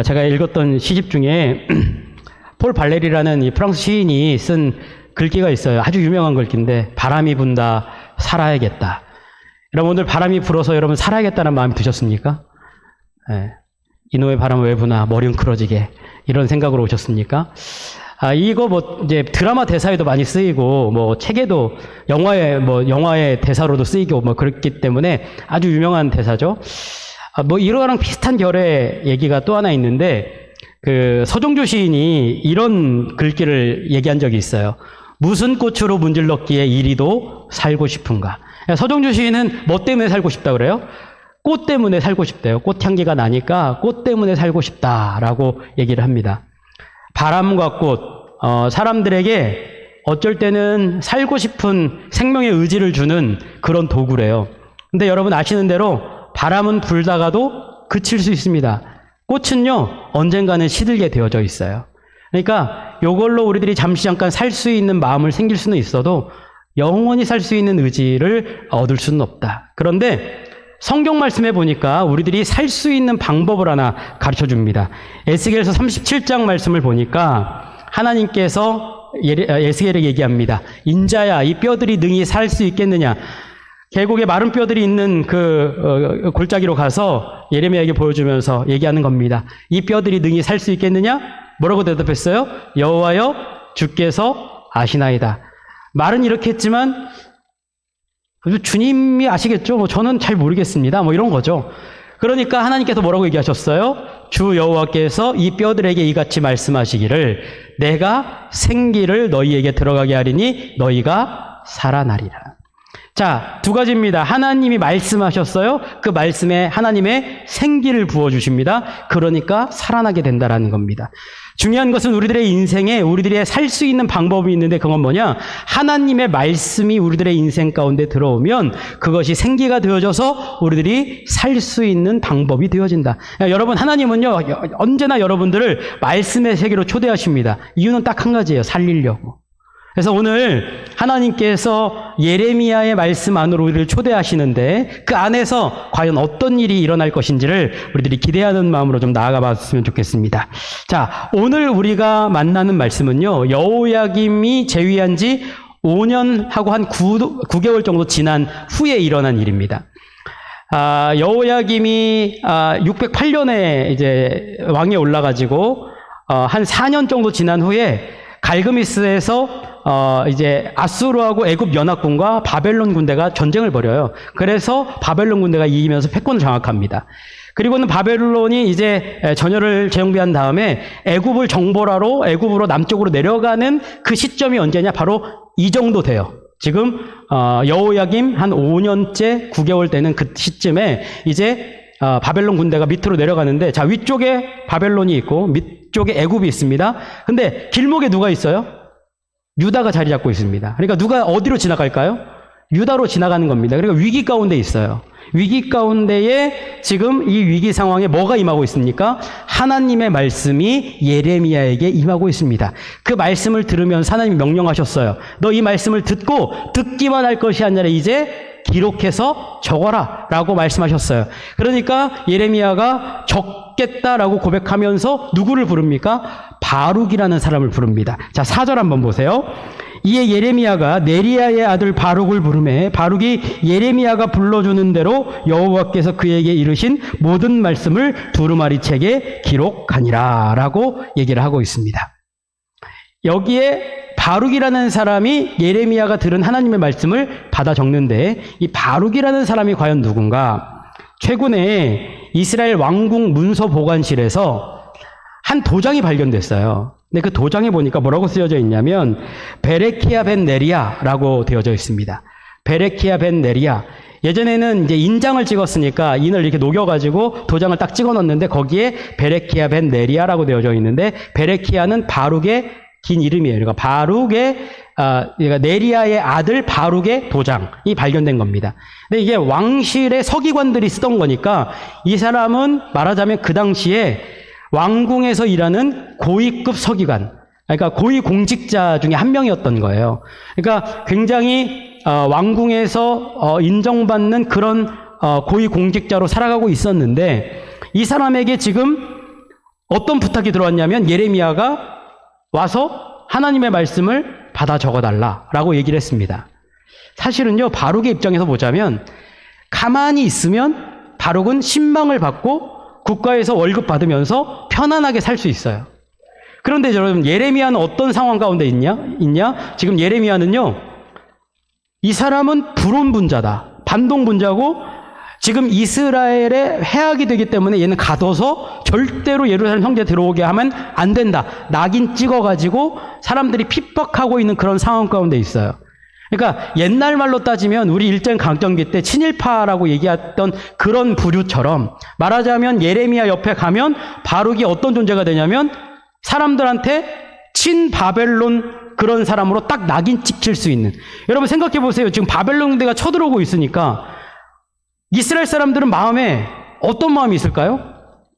제가 읽었던 시집 중에 폴 발레리라는 이 프랑스 시인이 쓴 글귀가 있어요. 아주 유명한 글귀인데, 바람이 분다, 살아야겠다. 여러분, 오늘 바람이 불어서 여러분 살아야겠다는 마음이 드셨습니까? 네. 이놈의 바람은 왜 부나, 머리 웅크러지게. 이런 생각으로 오셨습니까? 이거 이제 드라마 대사에도 많이 쓰이고, 책에도, 영화의 대사로도 쓰이고, 그렇기 때문에 아주 유명한 대사죠. 이거랑 비슷한 결의 얘기가 또 하나 있는데, 서정주 시인이 이런 글귀를 얘기한 적이 있어요. 무슨 꽃으로 문질렀기에 이리도 살고 싶은가. 서정주 시인은 뭐 때문에 살고 싶다 그래요? 꽃 때문에 살고 싶대요. 꽃향기가 나니까 꽃 때문에 살고 싶다라고 얘기를 합니다. 바람과 꽃, 사람들에게 어쩔 때는 살고 싶은 생명의 의지를 주는 그런 도구래요. 근데 여러분 아시는 대로 바람은 불다가도 그칠 수 있습니다. 꽃은요, 언젠가는 시들게 되어져 있어요. 그러니까 이걸로 우리들이 잠시 잠깐 살 수 있는 마음을 생길 수는 있어도 영원히 살 수 있는 의지를 얻을 수는 없다. 그런데 성경 말씀에 보니까 우리들이 살 수 있는 방법을 하나 가르쳐 줍니다. 에스겔서 37장 말씀을 보니까 하나님께서 에스겔에게 얘기합니다. 인자야, 이 뼈들이 능히 살 수 있겠느냐? 계곡에 마른 뼈들이 있는 그 골짜기로 가서 예레미야에게 보여주면서 얘기하는 겁니다. 이 뼈들이 능히 살 수 있겠느냐? 뭐라고 대답했어요? 여호와여, 주께서 아시나이다. 말은 이렇게 했지만 주님이 아시겠죠? 저는 잘 모르겠습니다. 이런 거죠. 그러니까 하나님께서 뭐라고 얘기하셨어요? 주 여호와께서 이 뼈들에게 이같이 말씀하시기를 내가 생기를 너희에게 들어가게 하리니 너희가 살아나리라. 자, 두 가지입니다. 하나님이 말씀하셨어요. 그 말씀에 하나님의 생기를 부어주십니다. 그러니까 살아나게 된다라는 겁니다. 중요한 것은 우리들의 인생에 우리들이 살 수 있는 방법이 있는데 그건 뭐냐? 하나님의 말씀이 우리들의 인생 가운데 들어오면 그것이 생기가 되어져서 우리들이 살 수 있는 방법이 되어진다. 여러분, 하나님은요, 언제나 여러분들을 말씀의 세계로 초대하십니다. 이유는 딱 한 가지예요. 살리려고. 그래서 오늘 하나님께서 예레미야의 말씀 안으로 우리를 초대하시는데 그 안에서 과연 어떤 일이 일어날 것인지를 우리들이 기대하는 마음으로 좀 나아가 봤으면 좋겠습니다. 자, 오늘 우리가 만나는 말씀은요, 여호야김이 재위한 지 5년하고 한 9개월 정도 지난 후에 일어난 일입니다. 여호야김이 608년에 이제 왕에 올라가지고 한 4년 정도 지난 후에 갈그미스에서 이제 아수르하고 애굽 연합군과 바벨론 군대가 전쟁을 벌여요. 그래서 바벨론 군대가 이기면서 패권을 장악합니다. 그리고는 바벨론이 이제 전열을 재정비한 다음에 애굽을 정벌하러 애굽으로 남쪽으로 내려가는 그 시점이 언제냐? 바로 이 정도 돼요. 지금 여호야김 한 5년째 9개월 되는 그 시점에 이제 바벨론 군대가 밑으로 내려가는데, 자, 위쪽에 바벨론이 있고 밑쪽에 애굽이 있습니다. 근데 길목에 누가 있어요? 유다가 자리 잡고 있습니다. 그러니까 누가 어디로 지나갈까요? 유다로 지나가는 겁니다. 그러니까 위기 가운데 있어요. 위기 가운데에 지금 이 위기 상황에 뭐가 임하고 있습니까? 하나님의 말씀이 예레미야에게 임하고 있습니다. 그 말씀을 들으면서 하나님이 명령하셨어요. 너 이 말씀을 듣기만 할 것이 아니라 이제 기록해서 적어라 라고 말씀하셨어요. 그러니까 예레미야가 적겠다라고 고백하면서 누구를 부릅니까? 바룩이라는 사람을 부릅니다. 자, 4절 한번 보세요. 이에 예레미야가 네리야의 아들 바룩을 부르매 바룩이 예레미야가 불러주는 대로 여호와께서 그에게 이르신 모든 말씀을 두루마리 책에 기록하니라 라고 얘기를 하고 있습니다. 여기에 바룩이라는 사람이 예레미야가 들은 하나님의 말씀을 받아 적는데, 이 바룩이라는 사람이 과연 누군가? 최근에 이스라엘 왕궁 문서 보관실에서 한 도장이 발견됐어요. 근데 그 도장에 보니까 뭐라고 쓰여져 있냐면 베레키야 벤 네리야라고 되어져 있습니다. 베레키야 벤 네리야. 예전에는 이제 인장을 찍었으니까 인을 이렇게 녹여가지고 도장을 딱 찍어 넣었는데 거기에 베레키야 벤 네리야라고 되어져 있는데, 베레키야는 바룩의 긴 이름이에요. 그러니까 바룩의 그러니까 네리야의 아들 바룩의 도장이 발견된 겁니다. 근데 이게 왕실의 서기관들이 쓰던 거니까 이 사람은 말하자면 그 당시에 왕궁에서 일하는 고위급 서기관, 그러니까 고위 공직자 중에 한 명이었던 거예요. 그러니까 굉장히 왕궁에서 인정받는 그런 고위 공직자로 살아가고 있었는데, 이 사람에게 지금 어떤 부탁이 들어왔냐면 예레미야가 와서 하나님의 말씀을 받아 적어달라라고 얘기를 했습니다. 사실은요, 바룩의 입장에서 보자면 가만히 있으면 바룩은 신망을 받고 국가에서 월급 받으면서 편안하게 살 수 있어요. 그런데 여러분, 예레미야는 어떤 상황 가운데 있냐? 지금 예레미야는요, 이 사람은 불온분자다. 반동분자고 지금 이스라엘의 해악이 되기 때문에 얘는 가둬서 절대로 예루살렘 성지에 들어오게 하면 안 된다. 낙인 찍어가지고 사람들이 핍박하고 있는 그런 상황 가운데 있어요. 그러니까 옛날 말로 따지면 우리 일제 강점기 때 친일파라고 얘기했던 그런 부류처럼 말하자면 예레미야 옆에 가면 바룩이 어떤 존재가 되냐면 사람들한테 친바벨론 그런 사람으로 딱 낙인 찍힐 수 있는. 여러분 생각해 보세요. 지금 바벨론 군대가 쳐들어오고 있으니까 이스라엘 사람들은 마음에 어떤 마음이 있을까요?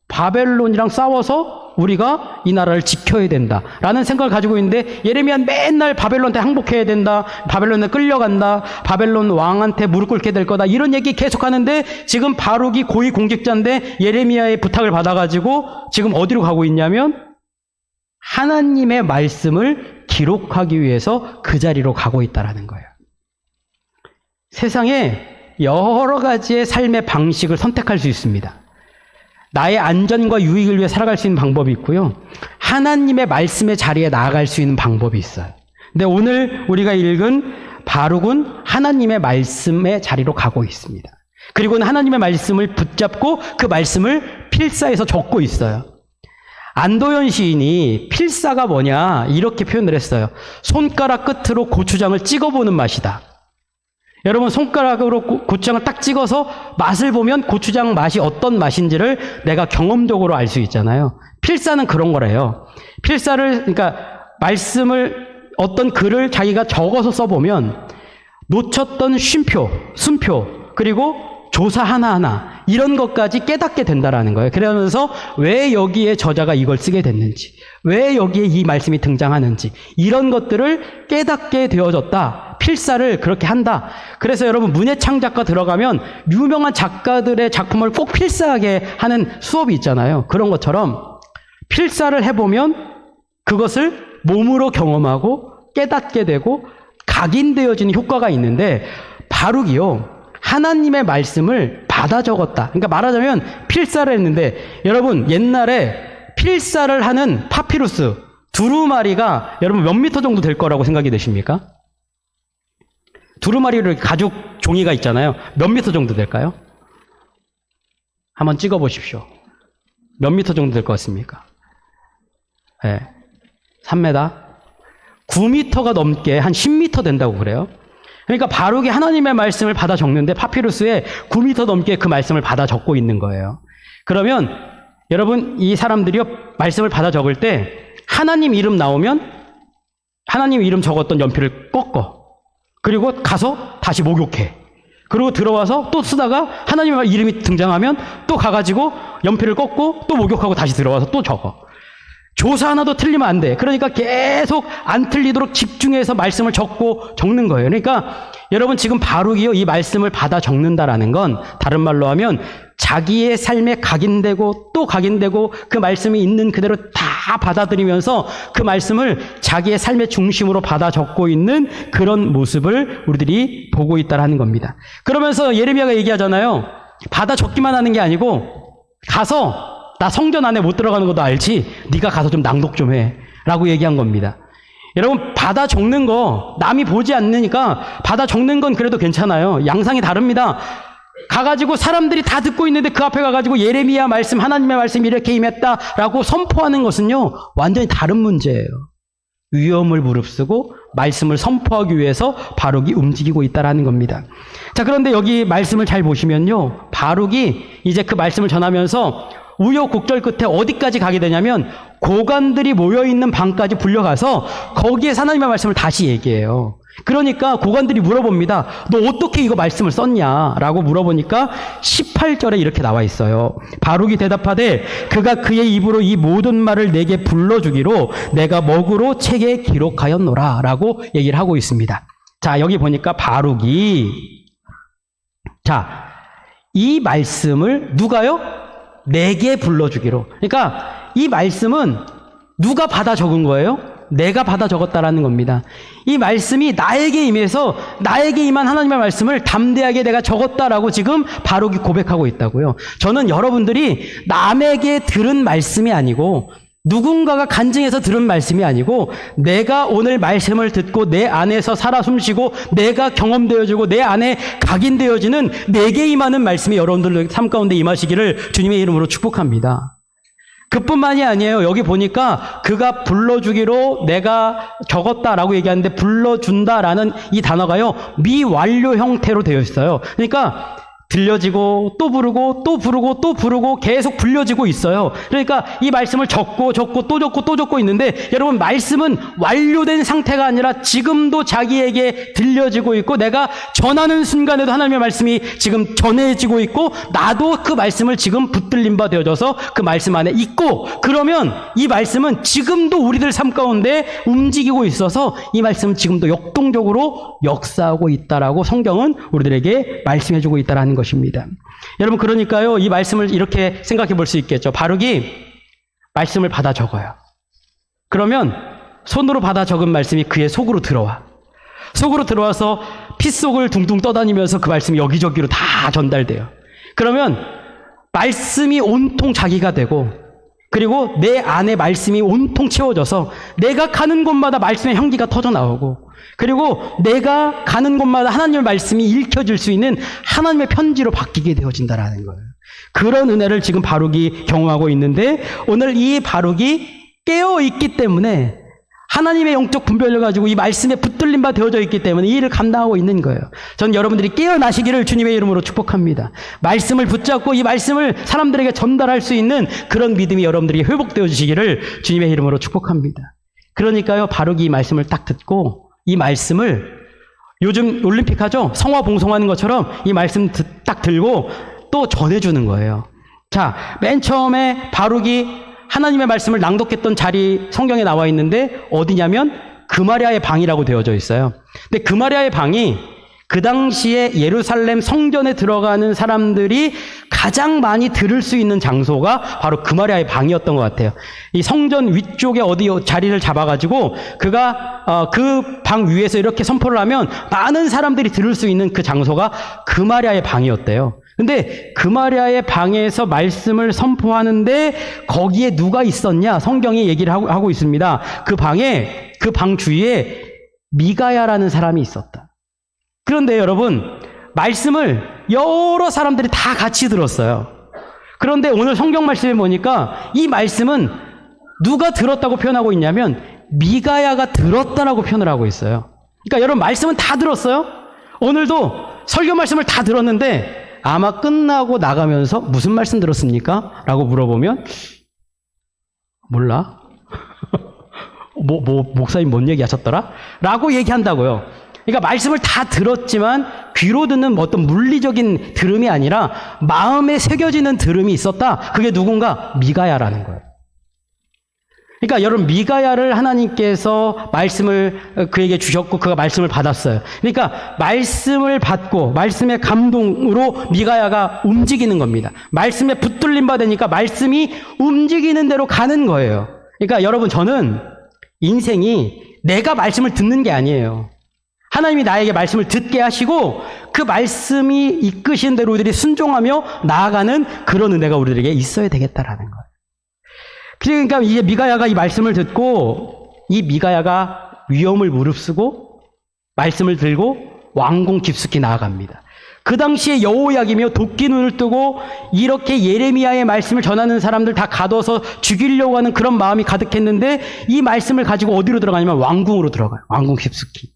바벨론이랑 싸워서 우리가 이 나라를 지켜야 된다라는 생각을 가지고 있는데 예레미야는 맨날 바벨론한테 항복해야 된다, 바벨론에 끌려간다, 바벨론 왕한테 무릎 꿇게 될 거다 이런 얘기 계속하는데 지금 바룩이 고위 공직자인데 예레미야의 부탁을 받아가지고 지금 어디로 가고 있냐면 하나님의 말씀을 기록하기 위해서 그 자리로 가고 있다라는 거예요. 세상에 여러 가지의 삶의 방식을 선택할 수 있습니다. 나의 안전과 유익을 위해 살아갈 수 있는 방법이 있고요. 하나님의 말씀의 자리에 나아갈 수 있는 방법이 있어요. 근데 오늘 우리가 읽은 바룩은 하나님의 말씀의 자리로 가고 있습니다. 그리고는 하나님의 말씀을 붙잡고 그 말씀을 필사에서 적고 있어요. 안도현 시인이 필사가 뭐냐 이렇게 표현을 했어요. 손가락 끝으로 고추장을 찍어보는 맛이다. 여러분 손가락으로 고추장을 딱 찍어서 맛을 보면 고추장 맛이 어떤 맛인지를 내가 경험적으로 알 수 있잖아요. 필사는 그런 거래요. 필사를 그러니까 말씀을 어떤 글을 자기가 적어서 써보면 놓쳤던 쉼표, 순표 그리고 조사 하나하나 이런 것까지 깨닫게 된다라는 거예요. 그러면서 왜 여기에 저자가 이걸 쓰게 됐는지, 왜 여기에 이 말씀이 등장하는지 이런 것들을 깨닫게 되어졌다. 필사를 그렇게 한다. 그래서 여러분 문예창작과 들어가면 유명한 작가들의 작품을 꼭 필사하게 하는 수업이 있잖아요. 그런 것처럼 필사를 해보면 그것을 몸으로 경험하고 깨닫게 되고 각인되어지는 효과가 있는데 바룩이요. 하나님의 말씀을 받아 적었다. 그러니까 말하자면 필사를 했는데 여러분 옛날에 필사를 하는 파피루스 두루마리가 여러분 몇 미터 정도 될 거라고 생각이 되십니까? 두루마리를 가죽 종이가 있잖아요. 몇 미터 정도 될까요? 한번 찍어 보십시오. 몇 미터 정도 될 것 같습니까? 네. 3m? 9미터가 넘게 한 10미터 된다고 그래요. 그러니까 바룩이 하나님의 말씀을 받아 적는데 파피루스에 9미터 넘게 그 말씀을 받아 적고 있는 거예요. 그러면 여러분 이 사람들이 말씀을 받아 적을 때 하나님 이름 나오면 하나님 이름 적었던 연필을 꺾어. 그리고 가서 다시 목욕해. 그리고 들어와서 또 쓰다가 하나님의 이름이 등장하면 또 가가지고 연필을 꺾고 또 목욕하고 다시 들어와서 또 적어. 조사 하나도 틀리면 안 돼. 그러니까 계속 안 틀리도록 집중해서 말씀을 적는 거예요. 그러니까 여러분 지금 바룩이요 이 말씀을 받아 적는다라는 건 다른 말로 하면 자기의 삶에 각인되고 또 각인되고 그 말씀이 있는 그대로 다 받아들이면서 그 말씀을 자기의 삶의 중심으로 받아 적고 있는 그런 모습을 우리들이 보고 있다라는 겁니다. 그러면서 예레미야가 얘기하잖아요. 받아 적기만 하는 게 아니고 가서 나 성전 안에 못 들어가는 것도 알지? 네가 가서 좀 낭독 좀 해. 라고 얘기한 겁니다. 여러분 받아 적는 거 남이 보지 않으니까 받아 적는 건 그래도 괜찮아요. 양상이 다릅니다. 가가지고 사람들이 다 듣고 있는데 그 앞에 가가지고 예레미야 말씀 하나님의 말씀이 이렇게 임했다라고 선포하는 것은요 완전히 다른 문제예요. 위험을 무릅쓰고 말씀을 선포하기 위해서 바룩이 움직이고 있다라는 겁니다. 자 그런데 여기 말씀을 잘 보시면요 바룩이 이제 그 말씀을 전하면서 우여곡절 끝에 어디까지 가게 되냐면 고관들이 모여있는 방까지 불려가서 거기에 하나님의 말씀을 다시 얘기해요. 그러니까 고관들이 물어봅니다. 너 어떻게 이거 말씀을 썼냐? 라고 물어보니까 18절에 이렇게 나와 있어요. 바룩이 대답하되 그가 그의 입으로 이 모든 말을 내게 불러주기로 내가 먹으로 책에 기록하였노라 라고 얘기를 하고 있습니다. 자 여기 보니까 바룩이 이 말씀을 누가요? 내게 불러주기로. 그러니까 이 말씀은 누가 받아 적은 거예요? 내가 받아 적었다라는 겁니다. 이 말씀이 나에게 임해서 나에게 임한 하나님의 말씀을 담대하게 내가 적었다라고 지금 바룩이 고백하고 있다고요. 저는 여러분들이 남에게 들은 말씀이 아니고 누군가가 간증해서 들은 말씀이 아니고 내가 오늘 말씀을 듣고 내 안에서 살아 숨쉬고 내가 경험되어지고 내 안에 각인되어지는 내게 임하는 말씀이 여러분들 삶 가운데 임하시기를 주님의 이름으로 축복합니다. 그뿐만이 아니에요. 여기 보니까 그가 불러주기로 내가 적었다라고 얘기하는데 불러준다라는 이 단어가요. 미완료 형태로 되어 있어요. 그러니까 들려지고 또 부르고 또 부르고 또 부르고 계속 불려지고 있어요. 그러니까 이 말씀을 적고 적고 또 적고 또 적고 있는데 여러분 말씀은 완료된 상태가 아니라 지금도 자기에게 들려지고 있고 내가 전하는 순간에도 하나님의 말씀이 지금 전해지고 있고 나도 그 말씀을 지금 붙들린 바 되어져서 그 말씀 안에 있고 그러면 이 말씀은 지금도 우리들 삶 가운데 움직이고 있어서 이 말씀은 지금도 역동적으로 역사하고 있다라고 성경은 우리들에게 말씀해주고 있다라는 것입니다. 여러분 그러니까요 이 말씀을 이렇게 생각해 볼 수 있겠죠. 바룩이 말씀을 받아 적어요. 그러면 손으로 받아 적은 말씀이 그의 속으로 들어와. 속으로 들어와서 피 속을 둥둥 떠다니면서 그 말씀이 여기저기로 다 전달돼요. 그러면 말씀이 온통 자기가 되고 그리고 내 안에 말씀이 온통 채워져서 내가 가는 곳마다 말씀의 향기가 터져 나오고 그리고 내가 가는 곳마다 하나님의 말씀이 읽혀질 수 있는 하나님의 편지로 바뀌게 되어진다라는 거예요. 그런 은혜를 지금 바룩이 경험하고 있는데 오늘 이 바룩이 깨어있기 때문에 하나님의 영적 분별을 가지고 이 말씀에 붙들린 바 되어져 있기 때문에 이 일을 감당하고 있는 거예요. 전 여러분들이 깨어나시기를 주님의 이름으로 축복합니다. 말씀을 붙잡고 이 말씀을 사람들에게 전달할 수 있는 그런 믿음이 여러분들에게 회복되어지시기를 주님의 이름으로 축복합니다. 그러니까요 바룩이 이 말씀을 딱 듣고 이 말씀을 요즘 올림픽 하죠? 성화 봉송하는 것처럼 이 말씀 딱 들고 또 전해주는 거예요. 자, 맨 처음에 바룩이 하나님의 말씀을 낭독했던 자리 성경에 나와 있는데 어디냐면 그마리아의 방이라고 되어져 있어요. 근데 그마리아의 방이 그 당시에 예루살렘 성전에 들어가는 사람들이 가장 많이 들을 수 있는 장소가 바로 그마리아의 방이었던 것 같아요. 이 성전 위쪽에 어디 자리를 잡아가지고 그가 그 방 위에서 이렇게 선포를 하면 많은 사람들이 들을 수 있는 그 장소가 그마리아의 방이었대요. 근데 그마리아의 방에서 말씀을 선포하는데 거기에 누가 있었냐? 성경이 얘기를 하고 있습니다. 그 방에, 그 방 주위에 미가야라는 사람이 있었다. 그런데 여러분, 말씀을 여러 사람들이 다 같이 들었어요. 그런데 오늘 성경 말씀에 보니까 이 말씀은 누가 들었다고 표현하고 있냐면 미가야가 들었다라고 표현을 하고 있어요. 그러니까 여러분 말씀은 다 들었어요. 오늘도 설교 말씀을 다 들었는데 아마 끝나고 나가면서 무슨 말씀 들었습니까? 라고 물어보면 몰라. 목사님 뭔 얘기 하셨더라? 라고 얘기한다고요. 그러니까 말씀을 다 들었지만 귀로 듣는 어떤 물리적인 들음이 아니라 마음에 새겨지는 들음이 있었다. 그게 누군가? 미가야라는 거예요. 그러니까 여러분 미가야를 하나님께서 말씀을 그에게 주셨고 그가 말씀을 받았어요. 그러니까 말씀을 받고 말씀의 감동으로 미가야가 움직이는 겁니다. 말씀에 붙들림 받으니까 말씀이 움직이는 대로 가는 거예요. 그러니까 여러분 저는 인생이 내가 말씀을 듣는 게 아니에요. 하나님이 나에게 말씀을 듣게 하시고 그 말씀이 이끄신 대로 우리들이 순종하며 나아가는 그런 은혜가 우리들에게 있어야 되겠다라는 거예요. 그러니까 이제 미가야가 이 말씀을 듣고 이 미가야가 위험을 무릅쓰고 말씀을 들고 왕궁 깊숙이 나아갑니다. 그 당시에 여호야김이요 도끼 눈을 뜨고 이렇게 예레미야의 말씀을 전하는 사람들 다 가둬서 죽이려고 하는 그런 마음이 가득했는데 이 말씀을 가지고 어디로 들어가냐면 왕궁으로 들어가요. 왕궁 깊숙이.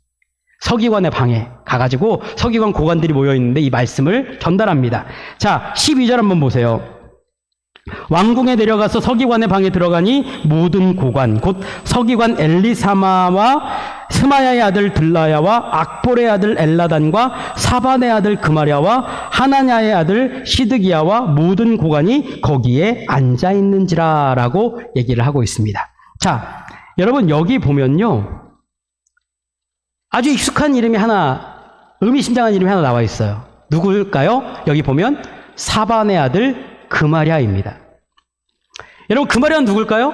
서기관의 방에 가가지고 서기관 고관들이 모여있는데 이 말씀을 전달합니다. 자, 12절 한번 보세요. 왕궁에 내려가서 서기관의 방에 들어가니 모든 고관 곧 서기관 엘리사마와 스마야의 아들 들라야와 악볼의 아들 엘라단과 사반의 아들 그마랴와 하나냐의 아들 시드기야와 모든 고관이 거기에 앉아있는지라 라고 얘기를 하고 있습니다. 자, 여러분 여기 보면요 아주 익숙한 이름이 하나, 의미심장한 이름이 하나 나와 있어요. 누구일까요? 여기 보면 사반의 아들 그마랴입니다. 여러분, 그마리아는 누굴까요?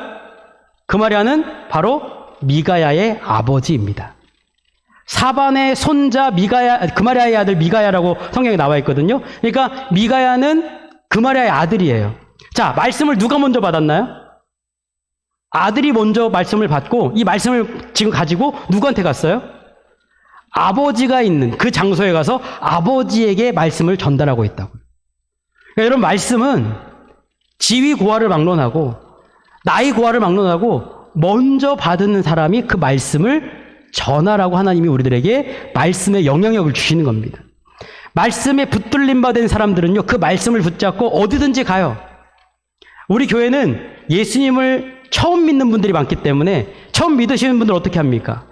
그마리아는 바로 미가야의 아버지입니다. 사반의 손자 그마리아의 아들 미가야라고 성경에 나와 있거든요. 그러니까 미가야는 그마리아의 아들이에요. 자, 말씀을 누가 먼저 받았나요? 아들이 먼저 말씀을 받고 이 말씀을 지금 가지고 누구한테 갔어요? 아버지가 있는 그 장소에 가서 아버지에게 말씀을 전달하고 있다고요. 그러니까 여러분, 말씀은 지위 고하를 막론하고 나이 고하를 막론하고 먼저 받는 사람이 그 말씀을 전하라고 하나님이 우리들에게 말씀의 영향력을 주시는 겁니다. 말씀에 붙들림 받은 사람들은요, 그 말씀을 붙잡고 어디든지 가요. 우리 교회는 예수님을 처음 믿는 분들이 많기 때문에 처음 믿으시는 분들 어떻게 합니까?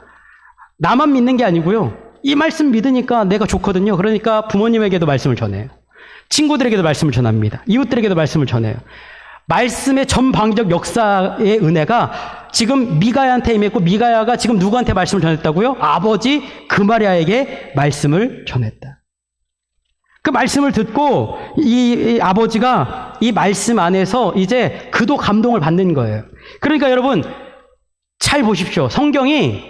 나만 믿는 게 아니고요, 이 말씀 믿으니까 내가 좋거든요. 그러니까 부모님에게도 말씀을 전해요. 친구들에게도 말씀을 전합니다. 이웃들에게도 말씀을 전해요. 말씀의 전방적 역사의 은혜가 지금 미가야한테 임했고, 미가야가 지금 누구한테 말씀을 전했다고요? 아버지 그마리아에게 말씀을 전했다. 그 말씀을 듣고 이 아버지가 이 말씀 안에서 이제 그도 감동을 받는 거예요. 그러니까 여러분, 잘 보십시오. 성경이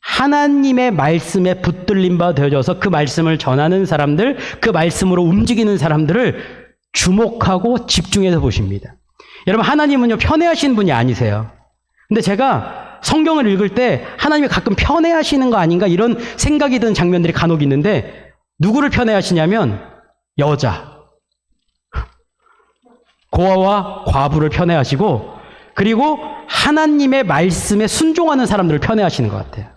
하나님의 말씀에 붙들림 바 되어져서 그 말씀을 전하는 사람들, 그 말씀으로 움직이는 사람들을 주목하고 집중해서 보십니다. 여러분, 하나님은요, 편애하시는 분이 아니세요. 근데 제가 성경을 읽을 때 하나님이 가끔 편애하시는 거 아닌가 이런 생각이 드는 장면들이 간혹 있는데, 누구를 편애하시냐면 여자, 고아와 과부를 편애하시고, 그리고 하나님의 말씀에 순종하는 사람들을 편애하시는 것 같아요.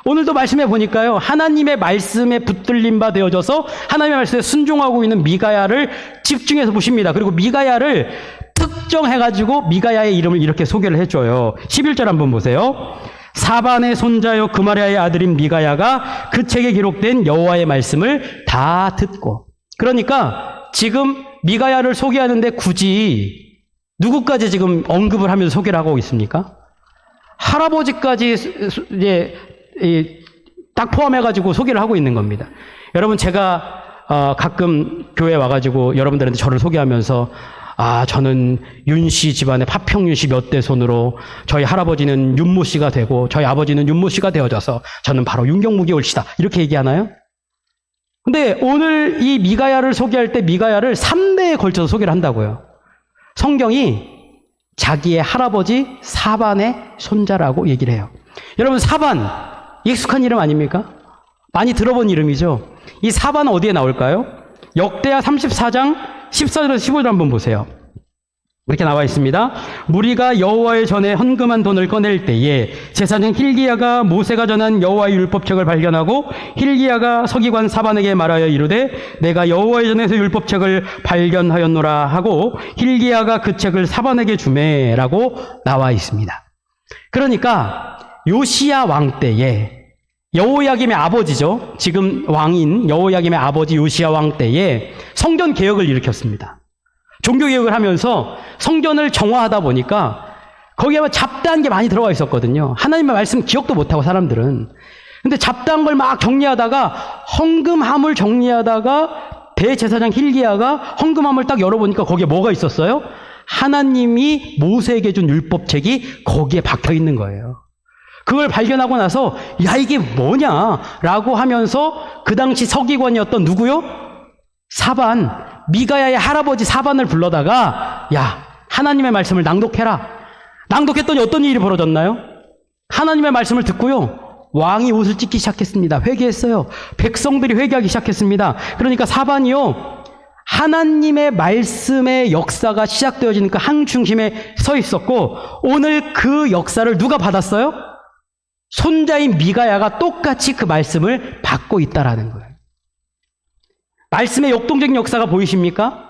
오늘도 말씀해 보니까요, 하나님의 말씀에 붙들림 바 되어져서 하나님의 말씀에 순종하고 있는 미가야를 집중해서 보십니다. 그리고 미가야를 특정해가지고 미가야의 이름을 이렇게 소개를 해줘요. 11절 한번 보세요. 사반의 손자요 그마리아의 아들인 미가야가 그 책에 기록된 여호와의 말씀을 다 듣고. 그러니까 지금 미가야를 소개하는데 굳이 누구까지 지금 언급을 하면서 소개를 하고 있습니까? 할아버지까지 이제 딱 포함해가지고 소개를 하고 있는 겁니다. 여러분, 제가 가끔 교회에 와가지고 여러분들한테 저를 소개하면서 저는 윤씨 집안의 파평윤씨 몇 대 손으로 저희 할아버지는 윤모 씨가 되고 저희 아버지는 윤모 씨가 되어져서 저는 바로 윤경무기 올시다, 이렇게 얘기하나요? 근데 오늘 이 미가야를 소개할 때 미가야를 3대에 걸쳐서 소개를 한다고요. 성경이 자기의 할아버지 사반의 손자라고 얘기를 해요. 여러분, 사반 익숙한 이름 아닙니까? 많이 들어본 이름이죠. 이 사반은 어디에 나올까요? 역대하 34장 14절에서 15절 한번 보세요. 이렇게 나와 있습니다. 무리가 여호와의 전에 헌금한 돈을 꺼낼 때에 제사장 힐기야가 모세가 전한 여호와의 율법책을 발견하고 힐기야가 서기관 사반에게 말하여 이르되 내가 여호와의 전에서 율법책을 발견하였노라 하고 힐기야가 그 책을 사반에게 주매라고 나와 있습니다. 그러니까 요시야 왕 때에 여호야김의 아버지죠. 지금 왕인 여호야김의 아버지 요시야 왕 때에 성전 개혁을 일으켰습니다. 종교 개혁을 하면서 성전을 정화하다 보니까 거기에 잡다한 게 많이 들어가 있었거든요. 하나님의 말씀 기억도 못하고 사람들은. 근데 잡다한 걸 막 정리하다가 헌금함을 정리하다가 대제사장 힐기야가 헌금함을 딱 열어보니까 거기에 뭐가 있었어요? 하나님이 모세에게 준 율법책이 거기에 박혀 있는 거예요. 그걸 발견하고 나서 야, 이게 뭐냐라고 하면서 그 당시 서기관이었던 누구요? 사반, 미가야의 할아버지 사반을 불러다가 야, 하나님의 말씀을 낭독해라. 낭독했더니 어떤 일이 벌어졌나요? 하나님의 말씀을 듣고요, 왕이 옷을 찢기 시작했습니다. 회개했어요. 백성들이 회개하기 시작했습니다. 그러니까 사반이요, 하나님의 말씀의 역사가 시작되어지니까 항중심에 서 있었고, 오늘 그 역사를 누가 받았어요? 손자인 미가야가 똑같이 그 말씀을 받고 있다라는 거예요. 말씀의 역동적인 역사가 보이십니까?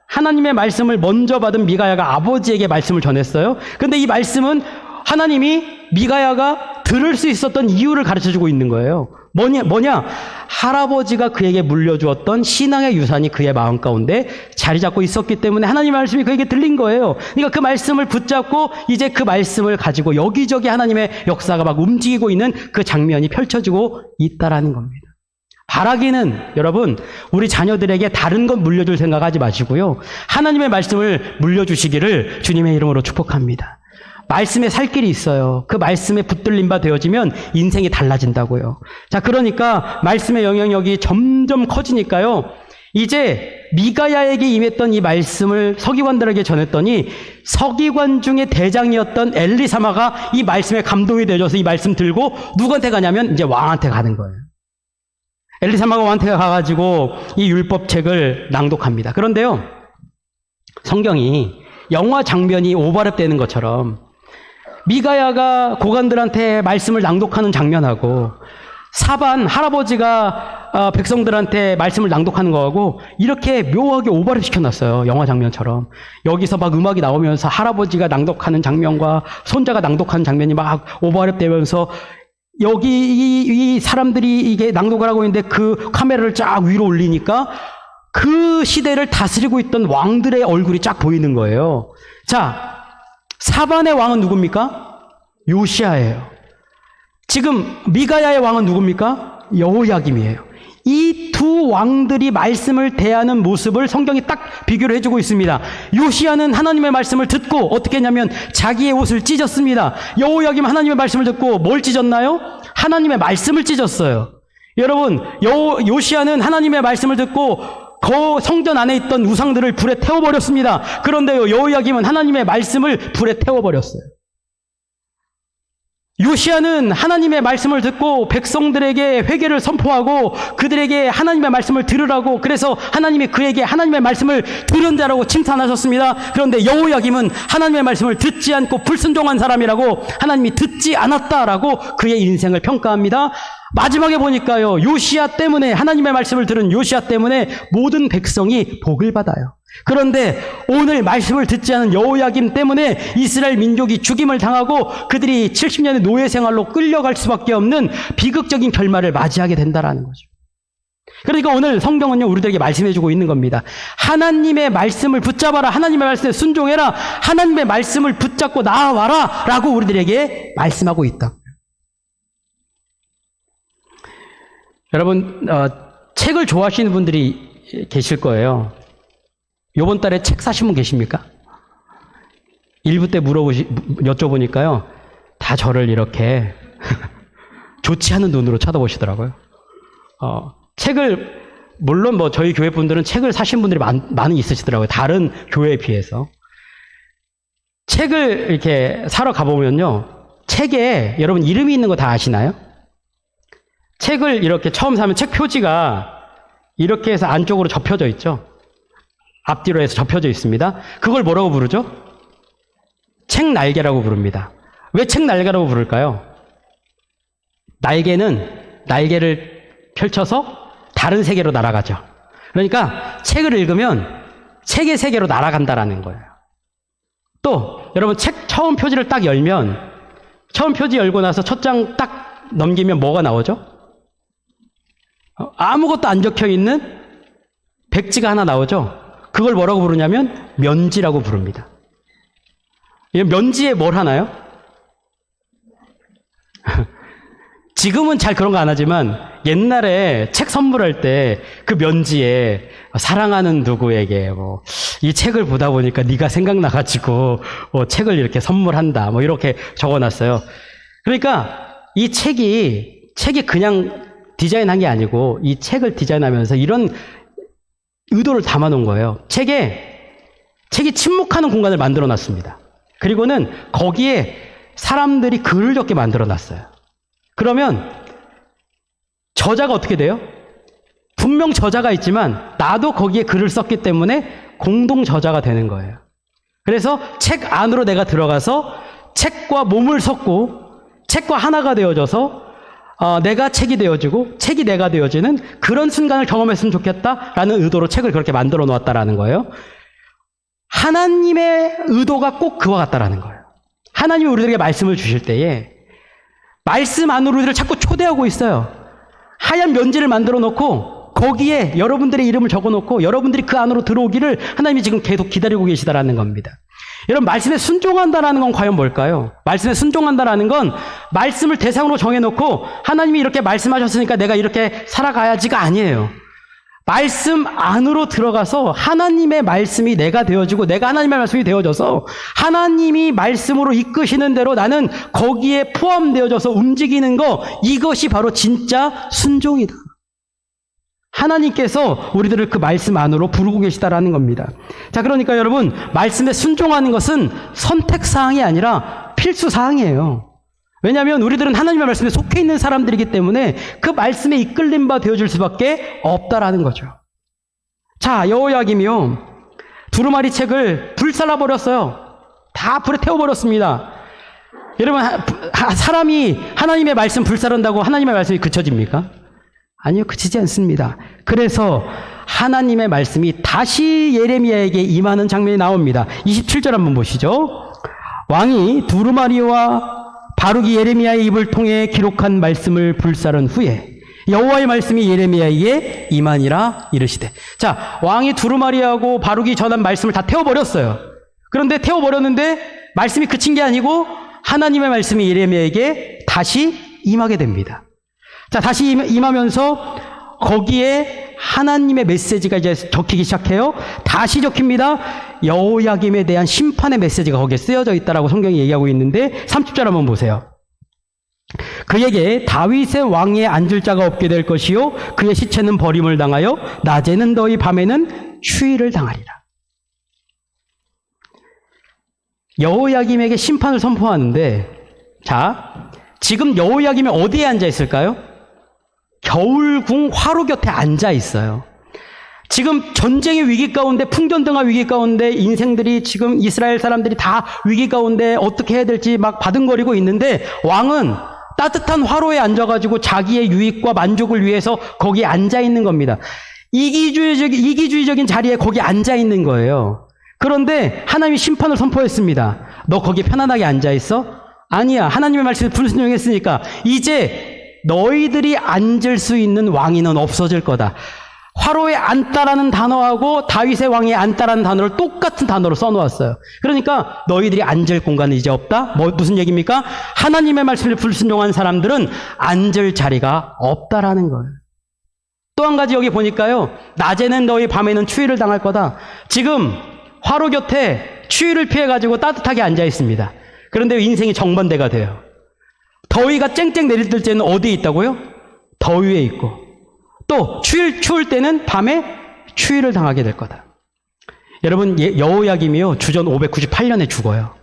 하나님의 말씀을 먼저 받은 미가야가 아버지에게 말씀을 전했어요. 그런데 이 말씀은 하나님이 미가야가 들을 수 있었던 이유를 가르쳐주고 있는 거예요. 뭐냐? 할아버지가 그에게 물려주었던 신앙의 유산이 그의 마음 가운데 자리 잡고 있었기 때문에 하나님의 말씀이 그에게 들린 거예요. 그러니까 그 말씀을 붙잡고 이제 그 말씀을 가지고 여기저기 하나님의 역사가 막 움직이고 있는 그 장면이 펼쳐지고 있다라는 겁니다. 바라기는 여러분 우리 자녀들에게 다른 것 물려줄 생각하지 마시고요. 하나님의 말씀을 물려주시기를 주님의 이름으로 축복합니다. 말씀에 살 길이 있어요. 그 말씀에 붙들림 바 되어지면 인생이 달라진다고요. 자, 그러니까 말씀의 영향력이 점점 커지니까요. 이제 미가야에게 임했던 이 말씀을 서기관들에게 전했더니 서기관 중에 대장이었던 엘리사마가 이 말씀에 감동이 되어져서 이 말씀 들고 누구한테 가냐면 이제 왕한테 가는 거예요. 엘리사마가 왕한테 가가지고 이 율법책을 낭독합니다. 그런데요, 성경이 영화 장면이 오버랩되는 것처럼 미가야가 고관들한테 말씀을 낭독하는 장면하고 사반 할아버지가 백성들한테 말씀을 낭독하는 거하고 이렇게 묘하게 오버랩 시켜놨어요. 영화 장면처럼. 여기서 막 음악이 나오면서 할아버지가 낭독하는 장면과 손자가 낭독하는 장면이 막 오버랩 되면서 여기 이 사람들이 이게 낭독을 하고 있는데 그 카메라를 쫙 위로 올리니까 그 시대를 다스리고 있던 왕들의 얼굴이 쫙 보이는 거예요. 자, 사반의 왕은 누굽니까? 요시야예요. 지금 미가야의 왕은 누굽니까? 여호야김이에요. 이 두 왕들이 말씀을 대하는 모습을 성경이 딱 비교를 해주고 있습니다. 요시야는 하나님의 말씀을 듣고 어떻게 했냐면 자기의 옷을 찢었습니다. 여호야김 하나님의 말씀을 듣고 뭘 찢었나요? 하나님의 말씀을 찢었어요. 여러분, 요시야는 하나님의 말씀을 듣고 그 성전 안에 있던 우상들을 불에 태워버렸습니다. 그런데요, 여호야김은 하나님의 말씀을 불에 태워버렸어요. 요시야는 하나님의 말씀을 듣고 백성들에게 회개를 선포하고 그들에게 하나님의 말씀을 들으라고, 그래서 하나님이 그에게 하나님의 말씀을 들은 자라고 칭찬하셨습니다. 그런데 여호야김은 하나님의 말씀을 듣지 않고 불순종한 사람이라고 하나님이 듣지 않았다라고 그의 인생을 평가합니다. 마지막에 보니까요, 요시야 때문에, 하나님의 말씀을 들은 요시야 때문에 모든 백성이 복을 받아요. 그런데 오늘 말씀을 듣지 않은 여호야김 때문에 이스라엘 민족이 죽임을 당하고 그들이 70년의 노예 생활로 끌려갈 수밖에 없는 비극적인 결말을 맞이하게 된다라는 거죠. 그러니까 오늘 성경은요, 우리들에게 말씀해주고 있는 겁니다. 하나님의 말씀을 붙잡아라. 하나님의 말씀에 순종해라. 하나님의 말씀을 붙잡고 나아와라 라고 우리들에게 말씀하고 있다. 여러분, 책을 좋아하시는 분들이 계실 거예요. 요번 달에 책 사신 분 계십니까? 일부 때 여쭤보니까요, 다 저를 이렇게 좋지 않은 눈으로 쳐다보시더라고요. 책을, 물론 뭐 저희 교회 분들은 책을 사신 분들이 많이 있으시더라고요. 다른 교회에 비해서. 책을 이렇게 사러 가보면요, 책에 여러분 이름이 있는 거 다 아시나요? 책을 이렇게 처음 사면 책 표지가 이렇게 해서 안쪽으로 접혀져 있죠. 앞뒤로 해서 접혀져 있습니다. 그걸 뭐라고 부르죠? 책 날개라고 부릅니다. 왜 책 날개라고 부를까요? 날개를 펼쳐서 다른 세계로 날아가죠. 그러니까 책을 읽으면 책의 세계로 날아간다라는 거예요. 또 여러분, 책 처음 표지를 딱 열면, 처음 표지 열고 나서 첫 장 딱 넘기면 뭐가 나오죠? 아무것도 안 적혀 있는 백지가 하나 나오죠. 그걸 뭐라고 부르냐면 면지라고 부릅니다. 면지에 뭘 하나요? 지금은 잘 그런 거 안 하지만 옛날에 책 선물할 때 그 면지에 사랑하는 누구에게 이 책을 보다 보니까 네가 생각나가지고 책을 이렇게 선물한다 이렇게 적어놨어요. 그러니까 이 책이 그냥 디자인한 게 아니고 이 책을 디자인하면서 이런 의도를 담아놓은 거예요. 책이 침묵하는 공간을 만들어놨습니다. 그리고는 거기에 사람들이 글을 적게 만들어놨어요. 그러면 저자가 어떻게 돼요? 분명 저자가 있지만 나도 거기에 글을 썼기 때문에 공동 저자가 되는 거예요. 그래서 책 안으로 내가 들어가서 책과 몸을 섞고 책과 하나가 되어져서 내가 책이 되어지고 책이 내가 되어지는 그런 순간을 경험했으면 좋겠다라는 의도로 책을 그렇게 만들어 놓았다라는 거예요. 하나님의 의도가 꼭 그와 같다라는 거예요. 하나님이 우리들에게 말씀을 주실 때에 말씀 안으로 우리를 자꾸 초대하고 있어요. 하얀 면지를 만들어 놓고 거기에 여러분들의 이름을 적어 놓고 여러분들이 그 안으로 들어오기를 하나님이 지금 계속 기다리고 계시다라는 겁니다. 여러분, 말씀에 순종한다라는 건 과연 뭘까요? 말씀에 순종한다라는 건 말씀을 대상으로 정해놓고 하나님이 이렇게 말씀하셨으니까 내가 이렇게 살아가야지가 아니에요. 말씀 안으로 들어가서 하나님의 말씀이 내가 되어지고 내가 하나님의 말씀이 되어져서 하나님이 말씀으로 이끄시는 대로 나는 거기에 포함되어져서 움직이는 거, 이것이 바로 진짜 순종이다. 하나님께서 우리들을 그 말씀 안으로 부르고 계시다라는 겁니다. 자, 그러니까 여러분, 말씀에 순종하는 것은 선택사항이 아니라 필수사항이에요. 왜냐하면 우리들은 하나님의 말씀에 속해 있는 사람들이기 때문에 그 말씀에 이끌림 바 되어줄 수밖에 없다라는 거죠. 자, 여호야김이요, 두루마리 책을 불살라버렸어요. 다 불에 태워버렸습니다. 여러분, 사람이 하나님의 말씀 불사른다고 하나님의 말씀이 그쳐집니까? 아니요, 그치지 않습니다. 그래서 하나님의 말씀이 다시 예레미야에게 임하는 장면이 나옵니다. 27절 한번 보시죠. 왕이 두루마리와 바룩이 예레미야의 입을 통해 기록한 말씀을 불사른 후에 여호와의 말씀이 예레미야에게 임하니라 이르시되. 자, 왕이 두루마리하고 바룩이 전한 말씀을 다 태워버렸어요. 그런데 태워버렸는데 말씀이 그친 게 아니고 하나님의 말씀이 예레미야에게 다시 임하게 됩니다. 자, 다시 임하면서 거기에 하나님의 메시지가 이제 적히기 시작해요. 다시 적힙니다. 여호야김에 대한 심판의 메시지가 거기에 쓰여져 있다라고 성경이 얘기하고 있는데 30절 한번 보세요. 그에게 다윗의 왕위에 앉을 자가 없게 될 것이요 그의 시체는 버림을 당하여 낮에는 더위 밤에는 추위를 당하리라. 여호야김에게 심판을 선포하는데, 자, 지금 여호야김이 어디에 앉아 있을까요? 겨울궁 화로 곁에 앉아 있어요. 지금 전쟁의 위기 가운데, 풍전등화 위기 가운데 인생들이, 지금 이스라엘 사람들이 다 위기 가운데 어떻게 해야 될지 막 바둥거리고 있는데, 왕은 따뜻한 화로에 앉아가지고 자기의 유익과 만족을 위해서 거기에 앉아 있는 겁니다. 이기주의적인 자리에 거기 앉아 있는 거예요. 그런데 하나님이 심판을 선포했습니다. 너 거기 편안하게 앉아 있어? 아니야. 하나님의 말씀에 불순종했으니까 이제 너희들이 앉을 수 있는 왕위는 없어질 거다. 화로에 앉다라는 단어하고 다윗의 왕위에 앉다라는 단어를 똑같은 단어로 써놓았어요. 그러니까 너희들이 앉을 공간은 이제 없다? 무슨 얘기입니까? 하나님의 말씀을 불순종한 사람들은 앉을 자리가 없다라는 거예요. 또 한 가지 여기 보니까요, 낮에는 너희 밤에는 추위를 당할 거다. 지금 화로 곁에 추위를 피해가지고 따뜻하게 앉아 있습니다. 그런데 인생이 정반대가 돼요. 더위가 쨍쨍 내릴 때는 어디에 있다고요? 더위에 있고, 또 추울 때는 밤에 추위를 당하게 될 거다. 여러분, 여호야김이요, 주전 598년에 죽어요.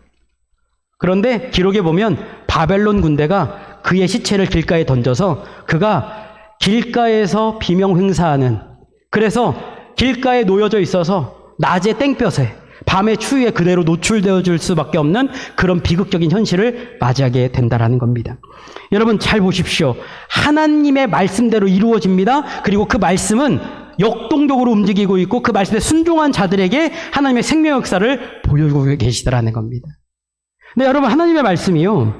그런데 기록에 보면 바벨론 군대가 그의 시체를 길가에 던져서 그가 길가에서 비명 행사하는, 그래서 길가에 놓여져 있어서 낮에 땡볕에 밤에 추위에 그대로 노출되어질 수밖에 없는 그런 비극적인 현실을 맞이하게 된다라는 겁니다. 여러분, 잘 보십시오. 하나님의 말씀대로 이루어집니다. 그리고 그 말씀은 역동적으로 움직이고 있고 그 말씀에 순종한 자들에게 하나님의 생명 역사를 보여주고 계시더라는 겁니다. 근데 여러분, 하나님의 말씀이요,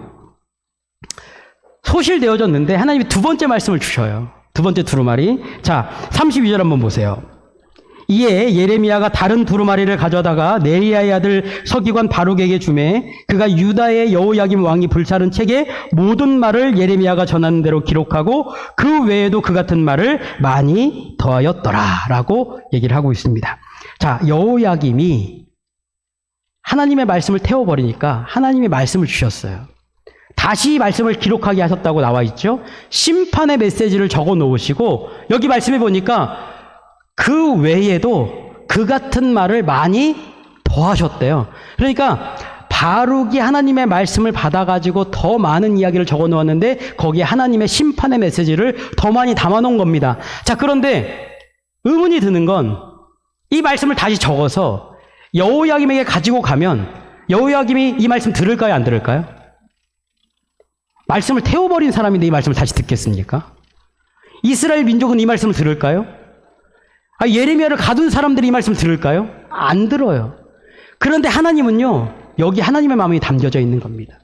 소실되어졌는데 하나님이 두 번째 말씀을 주셔요. 두 번째 두루마리. 자, 32절 한번 보세요. 이에 예레미야가 다른 두루마리를 가져다가 네리야의 아들 서기관 바룩에게 주매 그가 유다의 여호야김 왕이 불사른 책에 모든 말을 예레미야가 전하는 대로 기록하고 그 외에도 그 같은 말을 많이 더하였더라 라고 얘기를 하고 있습니다. 자, 여호야김이 하나님의 말씀을 태워버리니까 하나님의 말씀을 주셨어요. 다시 말씀을 기록하게 하셨다고 나와 있죠. 심판의 메시지를 적어 놓으시고 여기 말씀해 보니까 그 외에도 그 같은 말을 많이 더하셨대요. 그러니까 바룩이 하나님의 말씀을 받아가지고 더 많은 이야기를 적어 놓았는데 거기에 하나님의 심판의 메시지를 더 많이 담아 놓은 겁니다. 자, 그런데 의문이 드는 건 이 말씀을 다시 적어서 여호야김에게 가지고 가면 여호야김이 이 말씀 들을까요, 안 들을까요? 말씀을 태워버린 사람인데 이 말씀을 다시 듣겠습니까? 이스라엘 민족은 이 말씀을 들을까요? 예레미야를 가둔 사람들이 이 말씀을 들을까요? 안 들어요. 그런데 하나님은요, 여기 하나님의 마음이 담겨져 있는 겁니다.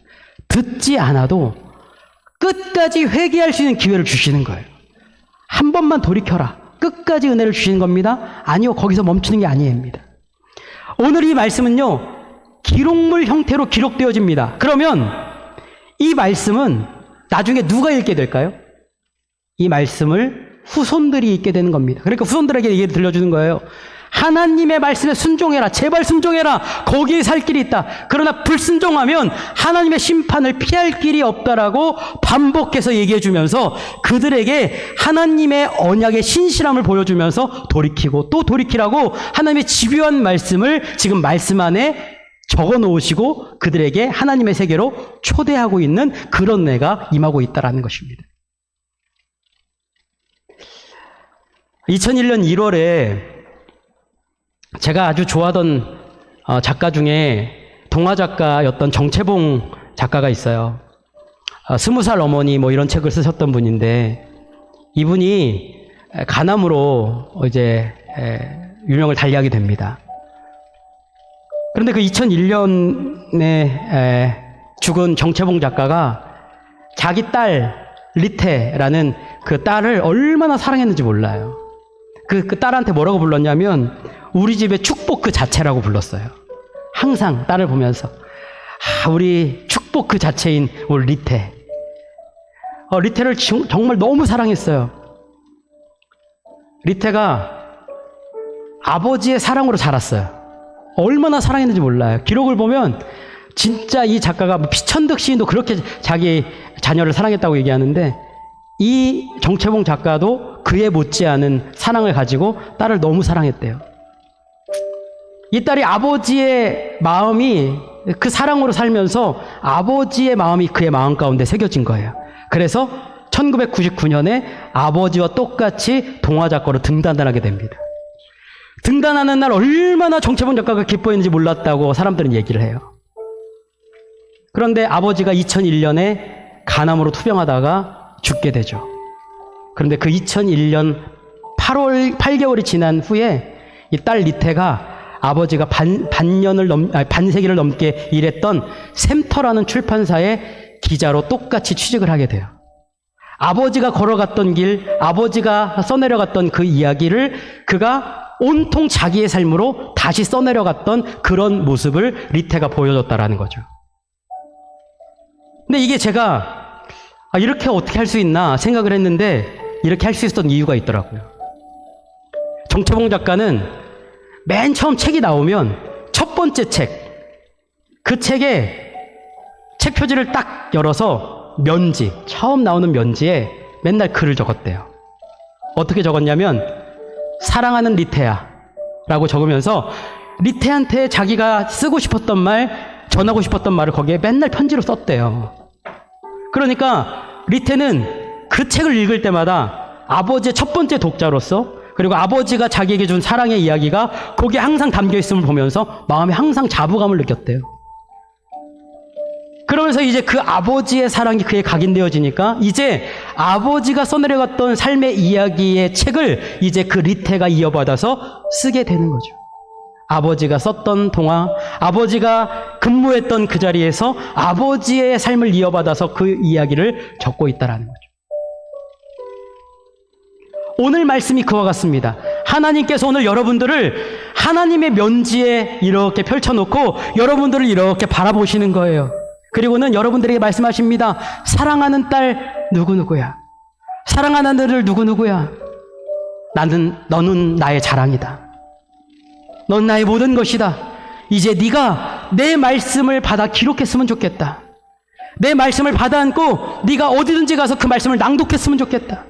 듣지 않아도 끝까지 회개할 수 있는 기회를 주시는 거예요. 한 번만 돌이켜라. 끝까지 은혜를 주시는 겁니다. 아니요, 거기서 멈추는 게 아니에요. 오늘 이 말씀은요, 기록물 형태로 기록되어집니다. 그러면 이 말씀은 나중에 누가 읽게 될까요? 이 말씀을 후손들이 읽게 되는 겁니다. 그러니까 후손들에게 얘기를 들려주는 거예요. 하나님의 말씀에 순종해라. 제발 순종해라. 거기에 살 길이 있다. 그러나 불순종하면 하나님의 심판을 피할 길이 없다라고 반복해서 얘기해 주면서 그들에게 하나님의 언약의 신실함을 보여주면서 돌이키고 또 돌이키라고 하나님의 집요한 말씀을 지금 말씀 안에 적어 놓으시고 그들에게 하나님의 세계로 초대하고 있는 그런 내가 임하고 있다라는 것입니다. 2001년 1월에 제가 아주 좋아하던 작가 중에 동화 작가였던 정채봉 작가가 있어요. 20살 어머니 뭐 이런 책을 쓰셨던 분인데 이분이 간암으로 이제 유명을 달리하게 됩니다. 그런데 그 2001년에 죽은 정채봉 작가가 자기 딸 리테라는 그 딸을 얼마나 사랑했는지 몰라요. 그 딸한테 뭐라고 불렀냐면 우리 집의 축복 그 자체라고 불렀어요. 항상 딸을 보면서 우리 축복 그 자체인 우리 리테. 리테를 정말 너무 사랑했어요. 리테가 아버지의 사랑으로 자랐어요. 얼마나 사랑했는지 몰라요. 기록을 보면 진짜 이 작가가 피천득 시인도 그렇게 자기 자녀를 사랑했다고 얘기하는데 이 정채봉 작가도 그에 못지않은 사랑을 가지고 딸을 너무 사랑했대요. 이 딸이 아버지의 마음이 그 사랑으로 살면서 아버지의 마음이 그의 마음 가운데 새겨진 거예요. 그래서 1999년에 아버지와 똑같이 동화 작가로 등단하게 됩니다. 등단하는 날 얼마나 정채봉 작가가 기뻐했는지 몰랐다고 사람들은 얘기를 해요. 그런데 아버지가 2001년에 간암으로 투병하다가 죽게 되죠. 그런데 그 2001년 8개월이 지난 후에 이 딸 리테가 아버지가 반세기를 넘게 일했던 샘터라는 출판사의 기자로 똑같이 취직을 하게 돼요. 아버지가 걸어갔던 길, 아버지가 써내려갔던 그 이야기를 그가 온통 자기의 삶으로 다시 써내려갔던 그런 모습을 리테가 보여줬다라는 거죠. 근데 이게 제가 이렇게 어떻게 할 수 있나 생각을 했는데 이렇게 할 수 있었던 이유가 있더라고요. 정채봉 작가는 맨 처음 책이 나오면 첫 번째 그 책에 책 표지를 딱 열어서 면지, 처음 나오는 면지에 맨날 글을 적었대요. 어떻게 적었냐면 사랑하는 리테야 라고 적으면서 리테한테 자기가 쓰고 싶었던 말, 전하고 싶었던 말을 거기에 맨날 편지로 썼대요. 그러니까 리테는 그 책을 읽을 때마다 아버지의 첫 번째 독자로서 그리고 아버지가 자기에게 준 사랑의 이야기가 거기에 항상 담겨있음을 보면서 마음에 항상 자부감을 느꼈대요. 그러면서 이제 그 아버지의 사랑이 그에 각인되어지니까 이제 아버지가 써내려갔던 삶의 이야기의 책을 이제 그 리테가 이어받아서 쓰게 되는 거죠. 아버지가 썼던 동화, 아버지가 근무했던 그 자리에서 아버지의 삶을 이어받아서 그 이야기를 적고 있다는 거죠. 오늘 말씀이 그와 같습니다. 하나님께서 오늘 여러분들을 하나님의 면지에 이렇게 펼쳐놓고 여러분들을 이렇게 바라보시는 거예요. 그리고는 여러분들에게 말씀하십니다. 사랑하는 딸 누구누구야. 사랑하는 아들 누구누구야. 너는 나의 자랑이다. 넌 나의 모든 것이다. 이제 네가 내 말씀을 받아 기록했으면 좋겠다. 내 말씀을 받아 안고 네가 어디든지 가서 그 말씀을 낭독했으면 좋겠다.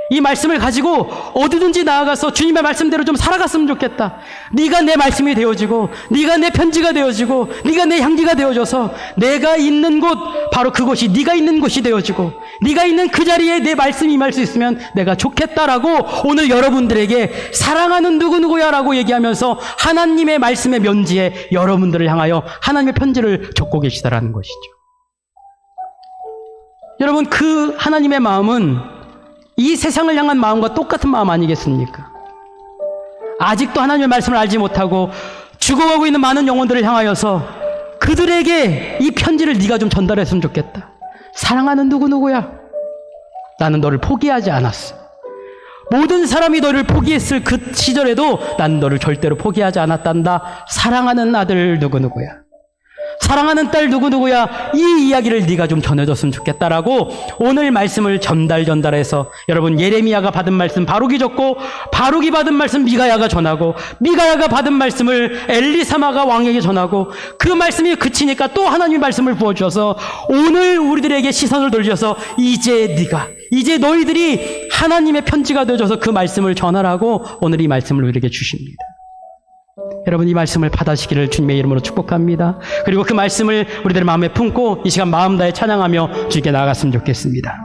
이 말씀을 가지고 어디든지 나아가서 주님의 말씀대로 좀 살아갔으면 좋겠다. 네가 내 말씀이 되어지고 네가 내 편지가 되어지고 네가 내 향기가 되어져서 내가 있는 곳 바로 그곳이 네가 있는 곳이 되어지고 네가 있는 그 자리에 내 말씀이 임할 수 있으면 내가 좋겠다라고 오늘 여러분들에게 사랑하는 누구누구야 라고 얘기하면서 하나님의 말씀의 면지에 여러분들을 향하여 하나님의 편지를 적고 계시다라는 것이죠. 여러분, 그 하나님의 마음은 이 세상을 향한 마음과 똑같은 마음 아니겠습니까? 아직도 하나님의 말씀을 알지 못하고 죽어가고 있는 많은 영혼들을 향하여서 그들에게 이 편지를 네가 좀 전달했으면 좋겠다. 사랑하는 누구누구야. 나는 너를 포기하지 않았어. 모든 사람이 너를 포기했을 그 시절에도 난 너를 절대로 포기하지 않았단다. 사랑하는 아들 누구누구야. 사랑하는 딸 누구누구야, 이 이야기를 네가 좀 전해줬으면 좋겠다라고 오늘 말씀을 전달해서 여러분, 예레미야가 받은 말씀 바룩이 적고, 바룩이 받은 말씀 미가야가 전하고, 미가야가 받은 말씀을 엘리사마가 왕에게 전하고, 그 말씀이 그치니까 또 하나님의 말씀을 부어주셔서 오늘 우리들에게 시선을 돌려서 이제 너희들이 하나님의 편지가 되어줘서 그 말씀을 전하라고 오늘 이 말씀을 우리에게 주십니다. 여러분, 이 말씀을 받아시기를 주님의 이름으로 축복합니다. 그리고 그 말씀을 우리들의 마음에 품고 이 시간 마음 다해 찬양하며 주님께 나아갔으면 좋겠습니다.